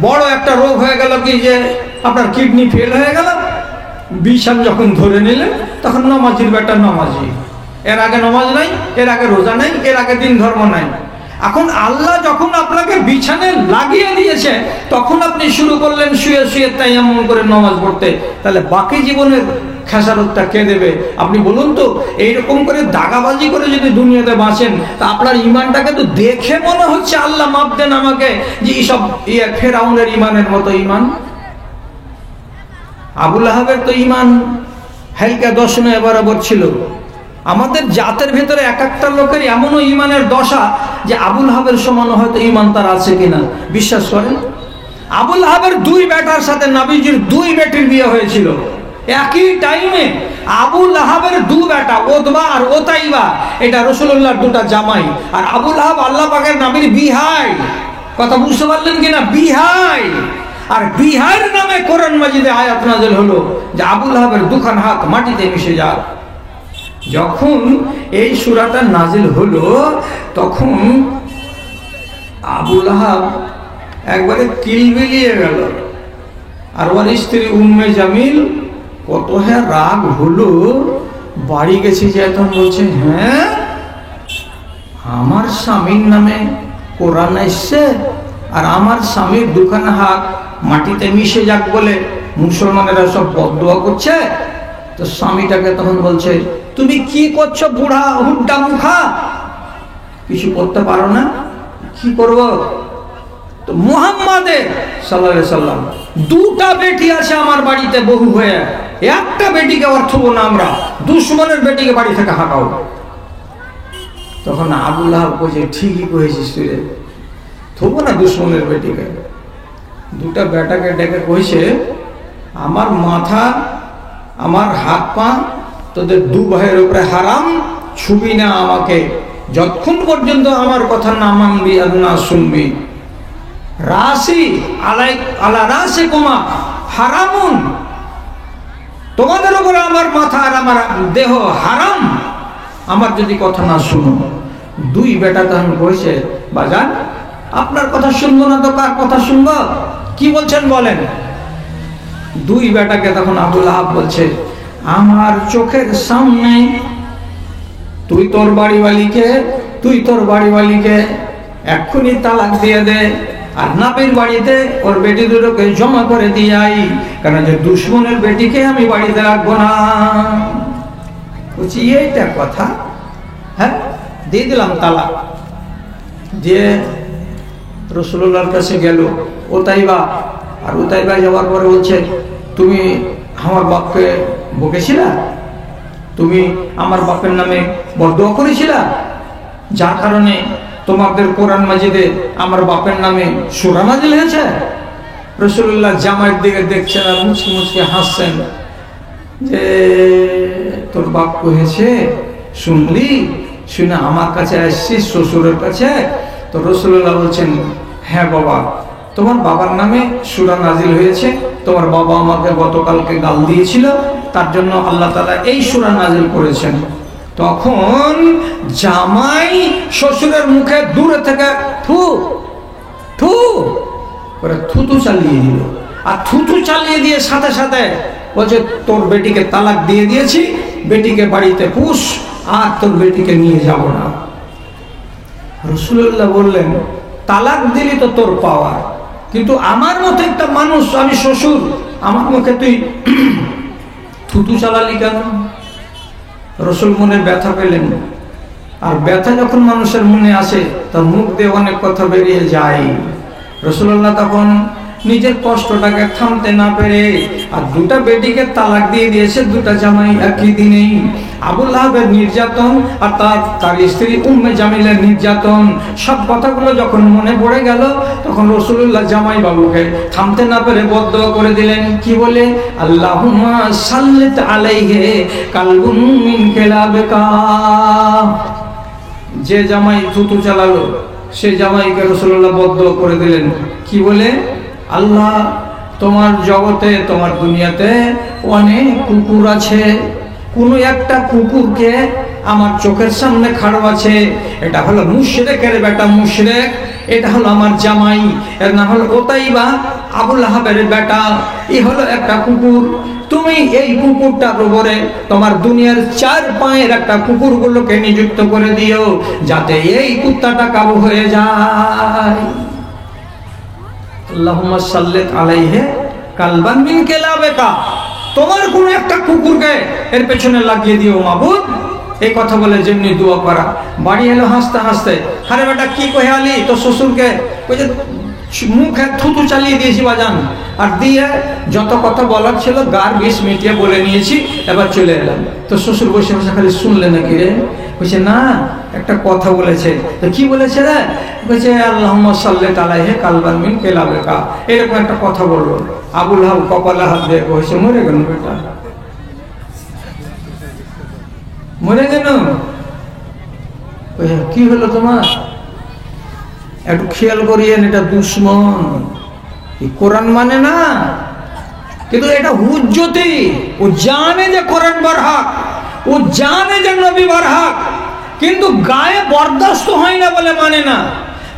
বড় একটা রোগ হয়ে গেল, কি যে আপনার কিডনি ফেল হয়ে গেল, বিশাল যখন ধরে নিলে, তখন নমাজির বেটা নমাজি, এর আগে নমাজ নাই, এর আগে রোজা নাই, এর আগে দিন ধর্ম নাই। এখন আল্লাহ যখন আপনাকে বিছানায় লাগিয়ে দিয়েছে, তখন আপনি শুরু করলেন শুয়ে শুয়ে তায়াম্মুম করে নামাজ পড়তে, তাহলে বাকি জীবনের খেসারতটা কে দেবে? আপনি বলুন তো, এইরকম করে দাগাবাজি করে যদি দুনিয়াতে বাঁচেন, তা আপনার ইমানটাকে তো দেখে মনে হচ্ছে আল্লাহ মাপ দেন আমাকে, যে এইসব ফেরাউনের ইমানের মতো ইমান। আবু লাহাবের তো ইমান হালকা দশমে বরাবর ছিল। আমাদের জাতের ভেতরে এক একটা লোকের এমনও ইমানের দশা যে আবুল হাবের সমান হয়তো ইমান তার আছে কিনা বিশ্বাস করেন। আবুল হাবের 2 বেটার সাথে নবীজির 2 বেটির বিয়ে হয়েছিল একই টাইমে। আবুল হাবের 2 বেটা, ওতবা আর ওতাইবা, এটা রাসূলুল্লাহর 2টা জামাই। আর আবুল হাব আল্লাহ পাকের নবীর বিহাই, কথা বুঝতে পারলেন কিনা? বিহাই। আর বিহাইয়ের নামে কোরআন মাজিদে আয়াত নাযিল হলো যে আবুল হাবের 2খান হাত মাটিতে মিশে যাক। যখন এই সূরাটা নাজিল হলো, তখন আবু লাহাব একবারে কিলবিলিয়ে গেল, আর ওর স্ত্রী উম্মে জামিল কত রাগ হলো। বাড়ি গেছি যে এখন বলছে, হ্যাঁ আমার স্বামীর নামে কোরআন এসছে, আর আমার স্বামীর 2খান হাত মাটিতে মিশে যাক বলে মুসলমানেরা সব বদদোয়া করছে। তো স্বামীটাকে তখন বলছে, তুমি কি করছো বুড়া হুড্ডা মুখা, কিছু করতে পারো না? কি করব? তো মুহাম্মাদের সাল্লাল্লাহু আলাইহি সাল্লাম 2টা বেটি আছে আমার বাড়িতে বহু হয়ে, একটা বেটিকে অর্থব না আমরা, দুশমনের বেটিকে বাড়ি থেকে হাঁকাও। তখন আবু লাহাব কইছে, ঠিকই কইছিস তুই রে, থবো না দুশমনের বেটিকে। 2টা বেটাকে ডেকে কইছে, আমার মাথা আমার হাত পা তোদের 2 ভাইয়ের উপরে হারাম, ছুবি না আমাকে, যতক্ষণ পর্যন্ত আমার কথা না মানবি আর না শুনবি। রাসি আলা রাসি কুমা হারামুন, তোমাদের উপরে আমার মাথা আর আমার দেহ হারাম, আমার যদি কথা না শুনো। 2 বেটা তখন কইছে, বাজান আপনার কথা শুনবো না তো কার কথা শুনবো? কি বলছেন বলেন। 2 বেটাকে তখন আবু লাহাব বলছে, আমার চোখের সামনে তুই তোর বাড়িওয়ালিকে এক্ষুনি তালাক দিয়ে দে, আর নাবির বাড়িতে ওর বেটি 2টোকে জমা করে দিয়ে আই, কারণ যে দুশমনের বেটিকে আমি বাড়িতে রাখবো না। বলছি এইটা কথা, হ্যাঁ দিয়ে দিলাম তালাক। যে রাসূলুল্লাহর কাছে গেল ওতাইবা, আর ওতাইবা যাওয়ার পরে বলছে, তুমি আমার বাপকে বকেছিলা, তুমি আমার বাপের নামে বদদোয়া করেছিলা, যার কারণে তোমাদের কোরআন মাজিদে আমার বাপের নামে সূরা নাযিল হয়েছে। রাসূলুল্লাহ জামাইয়ের দিকে দেখছেন আর মুচকি মুচকি হাসছেন। যে তোর বাপ কহেছে শুনলি, শুনে আমার কাছে আসছিস শ্বশুরের কাছে? তো রাসূলুল্লাহ বলছেন, হ্যাঁ বাবা, তোমার বাবার নামে সূরা নাজিল হয়েছে, তোমার বাবা আমাকে গতকালকে গাল দিয়েছিল, তার জন্য আল্লাহ তাআলা এই সূরা নাজিল করেছেন। তখন জামাই শ্বশুরের মুখে দূরে থেকে থু থু করে থুতু চালিয়ে দিল। আর থুতু চালিয়ে দিয়ে সাথে সাথে বলছে, তোর বেটিকে তালাক দিয়ে দিয়েছি, বেটিকে বাড়িতে পুষ, আর তোর বেটিকে নিয়ে যাব না। রাসূলুল্লাহ বললেন, তালাক দিলি তো তোর পাওয়া, কিন্তু আমার মতো একটা মানুষ, আমি শ্বশুর, আমার মুখে তুই থুতু চালালি কেন? রাসূল মনে ব্যথা পেলেন। আর ব্যথা যখন মানুষের মনে আসে, তার মুখ দিয়ে অনেক কথা বেরিয়ে যায়। রাসূলুল্লাহ তখন নিজের কষ্টটাকে থামতে না পেরে আর দুটা বেটিকে তালাক দিয়ে দিয়েছে, দুটা জামাই একই দিনেই। আবু লাহাবের নির্যাতন আর তার স্ত্রী উম্মে জামিলের নির্যাতন, সব কথাগুলো যখন মনে পড়ে গেল, তখন রাসূলুল্লাহ জামাই বাবুকে থামতে না পেরে বদদুয়া করে দিলেন। কি বলে? আল্লাহুম্মা সাল্লিত আলাইহি কালবুন মিন কিলাবিকা। যে জামাই থুতু চালালো, সে জামাইকে রাসূলুল্লাহ বদদুয়া করে দিলেন। কি বলে? আল্লাহ, তোমার জগতে, তোমার দুনিয়াতে অনেক কুকুর আছে, কোনো একটা কুকুরকে আমার চোখের সামনে খাড়ো আছে, এটা হলো মুশরিকের বেটা মুশরিক, এটা হলো আমার জামাই, এর নাম হলো ওতাইবা, আবু লাহাবের বেটা, এই হলো একটা কুকুর। তুমি এই কুকুরটার উপরে তোমার দুনিয়ার 4 পায়ের একটা কুকুরগুলোকে নিযুক্ত করে দিও, যাতে এই কুত্তাটা কাবু হয়ে যায়। আল্লাহুম্মা সাল্লিত আলাইহি কালবান মিন কিলাবিকা। তোমার কোন একটা কুকুরকে এর পেছনে লাগিয়ে দিও মাবুদ। এই কথা বলে যেমনি দোয়া করা, বাড়ি এলো হাসতে হাসতে, আরে বেটা কি কহে আলি তোর শ্বশুরকে? ওই যে মুখে থুতু চালিয়ে দিয়েছি বাজান, আর দিয়ে যত কথা বলার ছিল গার বিষ মিটিয়ে বলে নিয়েছি, এবার চলে এলাম। তো শ্বশুর বসে বসে খালি শুনলে নাকি রে? বলছে না, একটা কথা বলেছে। তো কি বলেছে রে? বলছে আল্লাহুম্মা সাল্লিত আলাইহি কালবান মিন কিলাবিকা, এরকম একটা কথা বললো। আবু লাহাব কপালে হাত দিয়ে কইছে, মরে গেল বেটা, মরে গেল। কি হলো তোমার? একটু খেয়াল করিয়েন, এটা দুশ্মন, কোরআন মানে না, কিন্তু এটা হুজ্জতি। ও জানে যে কোরআন বরহক, ও জানে যে নবী বরহক, কিন্তু গায়ে বরদাস্ত হয় না বলে মানে না।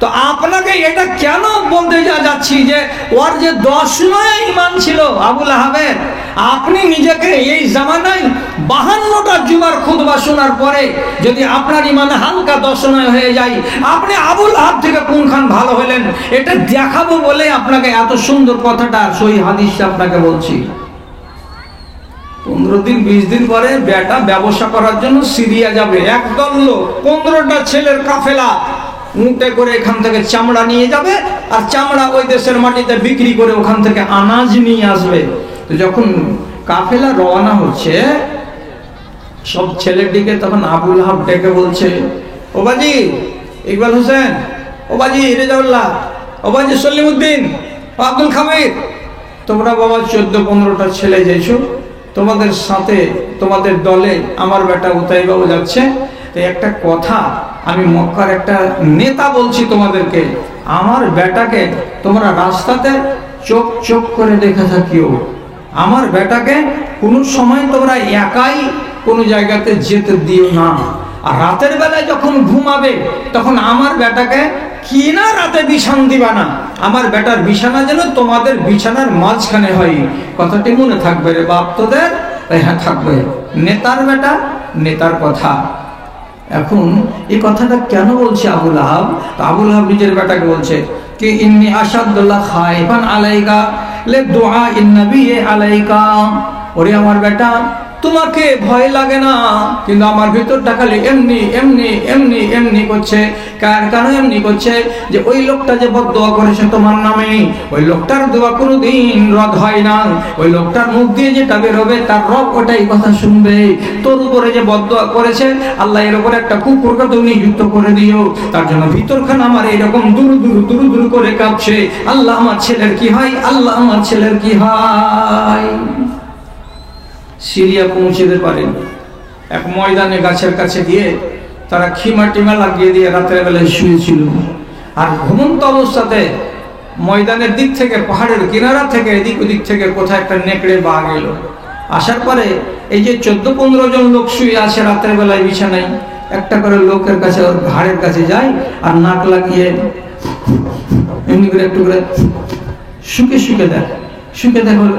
তো আপনাকে এটা কেন বলতে যাচ্ছি যে ওর যে 10 ঈমান ছিল আবু লাহাবের, আপনি নিজেকে এই জামানায় 52টা জুমার খুতবা শোনার পরে যদি আপনার ঈমানে হালকা 10 হয়ে যায়, আপনি আবু লাহাব থেকে কোনখান ভালো হলেন, এটা দেখাবো বলে আপনাকে এত সুন্দর কথাটা সহি হাদিসে আপনাকে বলছি। 15 দিন 20 দিন পরে বেটা ব্যবসা করার জন্য সিরিয়া যাবে, একদল লোক 15টা ছেলের কাফেলা উঁটে করে এখান থেকে চামড়া নিয়ে যাবে, আর চামড়া ওই দেশের মাটিতে বিক্রি করে ওখান থেকে আনাজ নিয়ে আসবে। তো যখন কাফেলা রওনা হচ্ছে, সব ছেলের দিকে তখন আবু লাহাব ডেকে বলছে, ও বাজি ইকবাল হোসেন, ও বাজি রেজাউল্লাহ, ও বাজি সলিমউদ্দিন, ও আব্দুল খামির, তোমরা বাবা 14-15টা ছেলে যাইছো, তোমাদের সাথে তোমাদের দলে আমার বেটা উতাইবাবু যাচ্ছে। তো একটা কথা আমি মক্কার একটা নেতা বলছি তোমাদেরকে, আমার বেটাকে তোমরা রাস্তাতে চোখ চোখ করে দেখে থাকিও, আমার বেটাকে কোনো সময় তোমরা একাই কোনো জায়গাতে যেতে দিও না। আর রাতের বেলায় যখন ঘুমাবে তখন আমার বেটাকে কিনা রাতে বিছান দিবা না, আমার বেটার বিছানা যেন তোমাদের বিছানার মাঝখানে হয়। কথাটি মনে থাকবে রে বাপ তোদের? হ্যাঁ থাকবে। নেতার বেটা, নেতার কথা। এখন এই কথাটা কেন বলছে আবু লাহাব? তো আবু লাহাব নিজের বেটাকে বলছে কি, ইন্নী আশাদুল্লাহ খাইফান আলাইকা লে দুআ ইন নবী আলাইকা। ওরে আমার বেটা, তোমাকে ভয় লাগে না, কিন্তু আমার ভিতরটা খালি এমনি এমনি এমনি এমনি করছে। কেন এমনি করছে? যে ওই লোকটা যে বদদোয়া করেছে তোমার নামে, ওই লোকটার দোয়া কোনোদিন রদ হয় না। ওই লোকটার মুখ দিয়ে যেটা বেরোবে তার রব ওটাই কথা শুনবে। তোর উপরে যে বদদোয়া করেছে, আল্লাহ এর উপরে একটা কুকুরকে তুমি নিযুক্ত করে দিও। তার জন্য ভিতরখানে আমার এইরকম দুরু দুরু দুরু দুরু করে কাঁপছে, আল্লাহ আমার ছেলের কি হয়, আল্লাহ আমার ছেলের কি হয়। সিরিয়া পৌঁছতে পারেন। এক ময়দানে গাছের কাছে গিয়ে তারা খিমা টিমা লাগিয়ে দিয়ে রাতের বেলায় শুয়েছিল। আর ঘুমন্ত অবস্থাতে ময়দানের দিক থেকে, পাহাড়ের কিনারা থেকে এদিক ওদিক থেকে কোথায় একটা নেকড়ে বা গেল। আসার পরে এই যে 14-15 জন লোক শুয়ে আছে রাতের বেলায় বিছানায়, একটা করে লোকের কাছে ওর ঘাড়ের কাছে যায় আর নাক লাগিয়ে এমনি করে একটু করে শুকে শুকে দেয়, শুকে দেয় বলে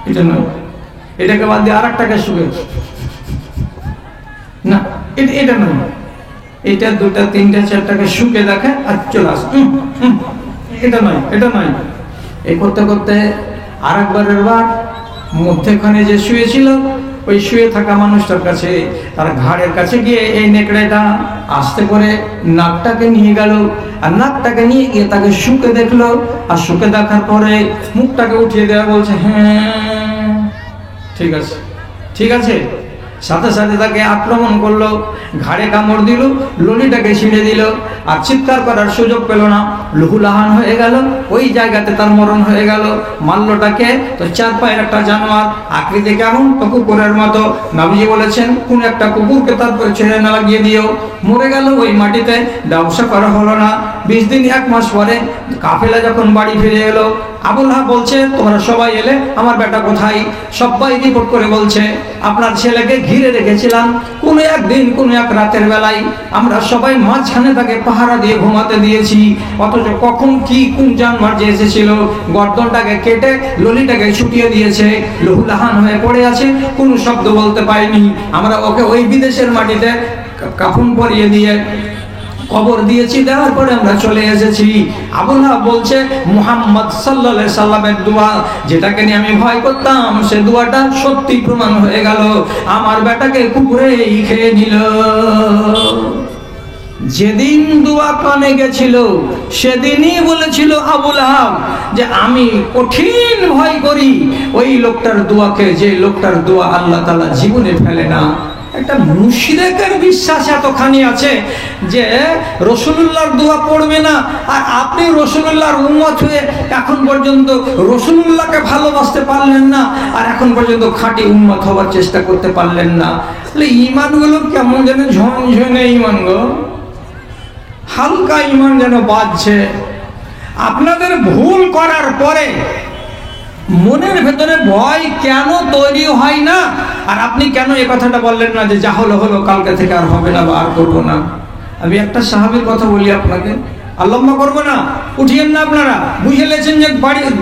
এটা নয়, এটাকে বাদ দিয়ে আর একটাকে শুকে না, এটা নয়, এটা 2টা 3টা 4টাকে শুকে দেখে আর চলে আসে, এটা নয়, এটা নয়। এই করতে করতে আর একবারের বার মধ্যখানে যে শুয়েছিল ওই শুয়ে থাকা মানুষটার কাছে, তার ঘাড়ের কাছে গিয়ে এই নেকড়েটা আস্তে করে নাকটাকে নিয়ে গেল। আর নাকটাকে নিয়ে গিয়ে তাকে শুকে দেখলো। আর শুকে দেখার পরে মুখটাকে উঠিয়ে দেওয়া, বলছে হ্যাঁ ঠিক আছে, ঠিক আছে। সাথে সাথে তাকে আক্রমণ করলো, ঘাড়ে কামড় দিল, ললিটাকে ছিঁড়ে দিল। আর চিৎকার করার সুযোগ পেল না, লুহুলাহান হয়ে গেল, ওই জায়গাতে তার মরণ হয়ে গেল। মাল্যটাকে তো 4 পায়ের একটা জানোয়ার, আকৃতি কেমন তো কুকুরের মতো। নবীজি বলেছেন কোন একটা কুকুরকে তারপরে ছেড়ে না লাগিয়ে দিও। মরে গেল ওই মাটিতে, ব্যবসা করা হলো না। 20 দিন 1 মাস পরে কাফেলা যখন বাড়ি ফিরে এলো, আবু লাহাব বলছে তোমরা সবাই এলে, আমার বেটা কোথায়? সবাই রিপোর্ট করে বলছে আপনার ছেলেকে ঘিরে রেখেছিলাম কোনো একদিন কোনো এক রাতের বেলায়, আমরা সবাই মাঝখানে তাকে পাহারা দিয়ে ঘুমাতে দিয়েছি, অথচ কখন কি কোন জানোয়ার যে এসেছিল গর্দনটাকে কেটে ললিটাকে ছুটিয়ে দিয়েছে, লহুলাহান হয়ে পড়ে আছে, কোনো শব্দ বলতে পারেনি। আমরা ওকে ওই বিদেশের মাটিতে কাফন পরিয়ে দিয়ে কবর দিয়েছি, দেওয়ার পরে আমরা চলে এসেছি। আবু লাহাব বলছে মুহাম্মদ সাল্লাল্লাহু আলাইহি সাল্লামের দোয়া, যেটাকে নিয়ে আমি ভয় করতাম, সে দোয়াটা সত্যি প্রমাণ হয়ে গেল, আমার বেটাকে কুকুরেই খেয়ে নিল। যেদিন দোয়া কানে গেছিল সেদিনই বলেছিল আবু লাহাব যে আমি কঠিন ভয় করি ওই লোকটার দোয়াকে, যে লোকটার দোয়া আল্লাহ তাআলা জীবনে ফেলে না। একটা মুশরিকের বিশ্বাস এতখানি আছে যে রাসূলুল্লাহর দোয়া পড়বে না, আর আপনি রাসূলুল্লাহর উম্মত হয়ে এখন পর্যন্ত রাসূলুল্লাহকে ভালোবাসতে পারলেন না, আর এখন পর্যন্ত খাঁটি উম্মত হওয়ার চেষ্টা করতে পারলেন না। তাহলে ঈমানগুলো কেমন যেন ঝনঝনে ঈমান গো, হালকা ঈমান যেন বাজছে। আপনাদের ভুল করার পরে মনের ভেতরে ভয় কেন তৈরি হয় না? আর আপনি কেন এই কথাটা বললেন না যে যা হলো হলো, কালকে থেকে আর হবে না বা আর করবো না? আমি একটা সাহাবীর কথা বলি আপনাকে, আর লম্বা করবো না, উঠিয়েন না আপনারা। বুঝে লেছেন যে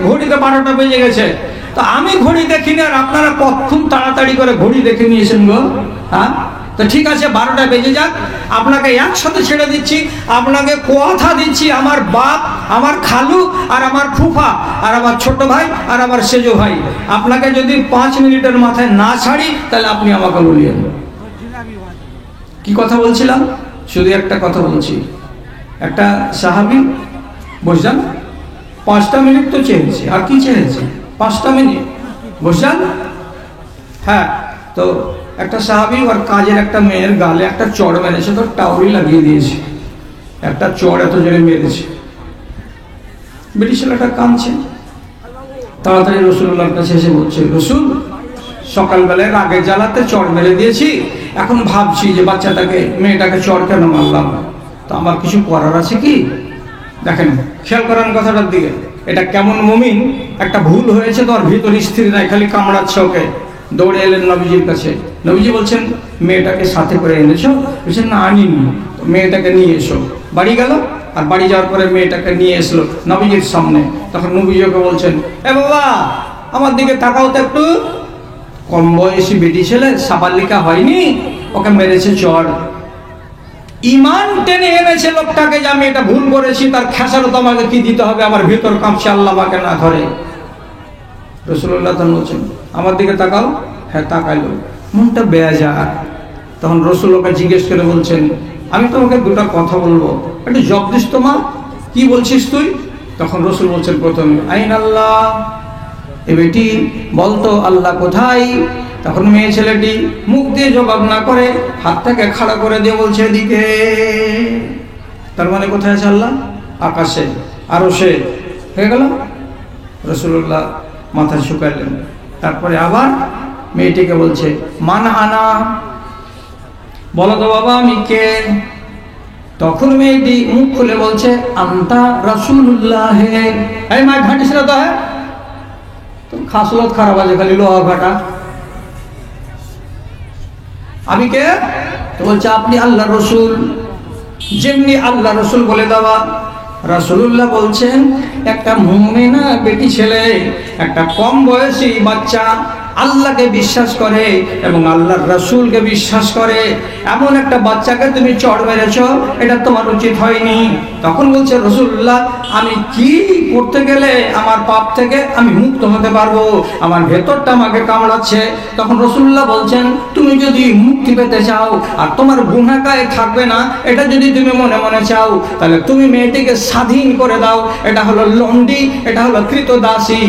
ঘড়িতে 12টা বেজে গেছে, তো আমি ঘড়ি দেখিনি আর আপনারা কখন তাড়াতাড়ি করে ঘড়ি দেখে নিয়েছেন গো। হ্যাঁ, তো ঠিক আছে 12টা বেজে যাক, আপনাকে একসাথে ছেড়ে দিচ্ছি, আপনাকে কথা দিচ্ছি, আমার বাপ, আমার খালু আর আমার ফুফা আর আমার ছোট ভাই আর আমার সেজো ভাই, আপনাকে যদি 5 মিনিটের মাথায় না ছাড়ি তাহলে আপনি আমাকে বলিয়েন। কি কথা বলছিলাম? শুধু একটা কথা বলছি। একটা সাহাবী বুঝলেন 5টা মিনিট তো চেয়েছে, আর কি চেয়েছে? 5টা মিনিট বুঝলেন। হ্যাঁ, তো একটা সাহাবী আর কাজের একটা মেয়ের গালে একটা চড় মেরেছে, তো টাউরি লাগিয়ে দিয়েছে, একটা চড় এত জোরে মেরেছে। ব্রিটিশ ছেলেটা কাঁদছে, তাড়াতাড়ি রাসূলুল্লাহর কাছে এসে বলছে রাসূল, সকালবেলায় রাগে জ্বালাতে চড় মেরে দিয়েছি, এখন ভাবছি যে বাচ্চাটাকে, মেয়েটাকে চড় কেন মারলাম, তো আমার কিছু করার আছে কি? দেখেন, খেয়াল করেন কথাটার দিকে, এটা কেমন মুমিন, একটা ভুল হয়েছে তো আর ভিতর স্থির নাই, খালি কামড়াচ্ছে ওকে। দৌড়ে এলেন নবীজির কাছে। নবীজি বলছেন মেয়েটাকে সাথে করে এনেছো? বলছেন না আনিনি। মেয়েটাকে নিয়ে এসো। বাড়ি গেল, আর বাড়ি যাওয়ার পরে মেয়েটাকে নিয়ে এসলো নবীজির সামনে। তখন নবীজিকে বলছেন এ বাবা, আমার দিকে তাকাও তো একটু, কম বয়সী বেটি ছেলে, সাবালিকা হয়নি, ওকে মেরেছে চড়। ঈমান টেনে এনেছে লোকটাকে যে আমি এটা ভুল করেছি, তার খেসারত আমাকে কি দিতে হবে, আমার ভিতর কাঁপছে আল্লাহ আমাকে না ধরে। রাসূলুল্লাহ বলছেন আমার দিকে তাকাও। হ্যাঁ, তাকাইলো, মনটা বেজার। তখন রাসূলকে জিজ্ঞেস করে বলছেন আমি তোমাকে 2টা কথা বলবো, একটু জবাব দিস তো মা, কি বলছিস তুই? তখন রাসূল বলছেন প্রথমে আইন আল্লাহ, এ বেটি বলতো আল্লাহ কোথায়? তখন মেয়ে ছেলেটি মুখ দিয়ে জবাব না করে হাতটাকে খাড়া করে দিয়ে বলছে এদিকে। তার মানে কোথায় আছে আল্লাহ? আকাশে, আরশে। হয়ে গেল। রাসূলুল্লাহ মাথা ঝুঁকাইলেন, তারপরে আবার মেয়েটিকে বলছে মান আনা, বলো তো বাবা আমি কে। তখন মেয়েটি মুখ খুলে বলছে আন্তা রাসূলুল্লাহ। এই মা ঘাটিস না তো, হ্যাঁ তুমি খাসলত খারাপ আছে খালি লোহা ঘাটা। আমি কে? তো বলছে আপনি আল্লাহ রসুল। যেমনি আল্লাহ রসুল বলে দেওয়া। রাসূলুল্লাহ বলছেন একটা মুমিনা বেটি ছেলে, একটা কম বয়সী বাচ্চা আল্লাহকে বিশ্বাস করে এবং আল্লাহর রাসূলকে বিশ্বাস করে, এমন একটা বাচ্চাকে তুমি চড় মেরেছ, এটা তোমার উচিত হয়নি। তখন বলছে রাসূলুল্লাহ আমি কি করতে গেলে আমার পাপ থেকে আমি মুক্ত হতে পারবো, আমার ভেতরটা আমাকে কামড়াচ্ছে। তখন রাসূলুল্লাহ বলছেন তুমি যদি মুক্তি পেতে চাও আর তোমার গুনাহগায়ে থাকবে না, এটা যদি তুমি মনে মনে চাও, তাহলে তুমি মেয়েটিকে স্বাধীন করে দাও। এটা হলো লন্ডি, এটা হলো কৃতদাসী,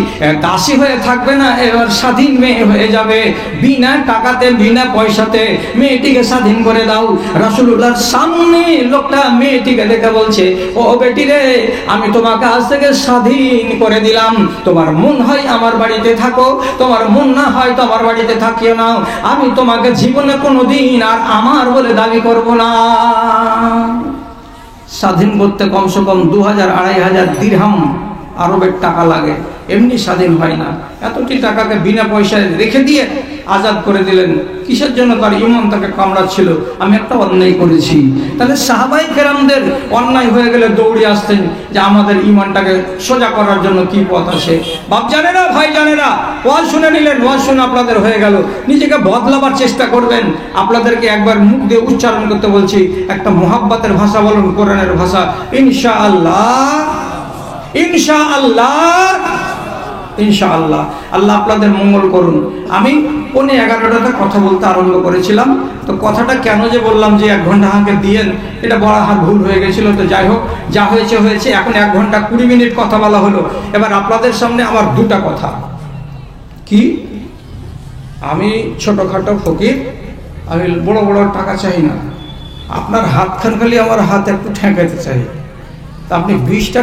দাসী হয়ে থাকবে না, এবার স্বাধীন মেয়ে হয়ে যাবে, বিনা টাকাতে বিনা পয়সাতে মেয়েটিকে স্বাধীন করে দাও। রাসূলুল্লাহর সামনে লোকটা মেয়েটিকে দেখে বলছে ও বেটি রে, আমি তোমাকে আজ থেকে স্বাধীন করে দিলাম, তোমার মন হয় আমার বাড়িতে থাকো, তোমার মন না হয় তোমার বাড়িতে থাকিও না, আমি তোমাকে জীবনে কোনোদিন আর আমার বলে দাবি করব না। স্বাধীন করতে কমসে কম 2000-2500 দিরহাম আরবের টাকা লাগে, এমনি স্বাধীন হয় না। এতটি টাকাকে বিনা পয়সায় রেখে দিয়ে আজাদ করে দিলেন। কিসের জন্য? তার ঈমান তাকে কামড়াচ্ছিল, আমি একটা অন্যায় করেছি। তাহলে সাহাবায়ে কেরামদের অন্যায় হয়ে গেলে দৌড়ে আসতেন যে আমাদের ঈমানটাকে সোজা করার জন্য কি পথ আছে। বাপ জানেরা, ভাই জানেরা, ওয়াজ শুনে নিলেন, ওয়াজ শুনে আপনাদের হয়ে গেল, নিজেকে বদলাবার চেষ্টা করবেন। আপনাদেরকে একবার মুখ দিয়ে উচ্চারণ করতে বলছি, একটা মুহাব্বতের ভাষা বলুন, কোরআনের ভাষা, ইনশাআল্লাহ, ইনশাআল্লাহ, ইনশাআল্লাহ। আল্লাহ আপনাদের মঙ্গল করুন। আমি 11:15টাতে কথা বলতে আরম্ভ করেছিলাম, তো কথাটা কেন যে বললাম যে 1 ঘন্টা আমাকে দিয়েন, এটা বড় ভুল হয়ে গেছিল। তো যাই হোক, যা হয়েছে হয়েছে। এখন 1 ঘন্টা 20 মিনিট কথা বলা হলো। এবার আপনাদের সামনে আমার 2টা কথা। কি? আমি ছোটখাটো ফকির, আমি বড় বড় টাকা চাই না, আপনার হাতখান খালি আমার হাত একটু ঠেকাতে চাই। তা আপনি 20টা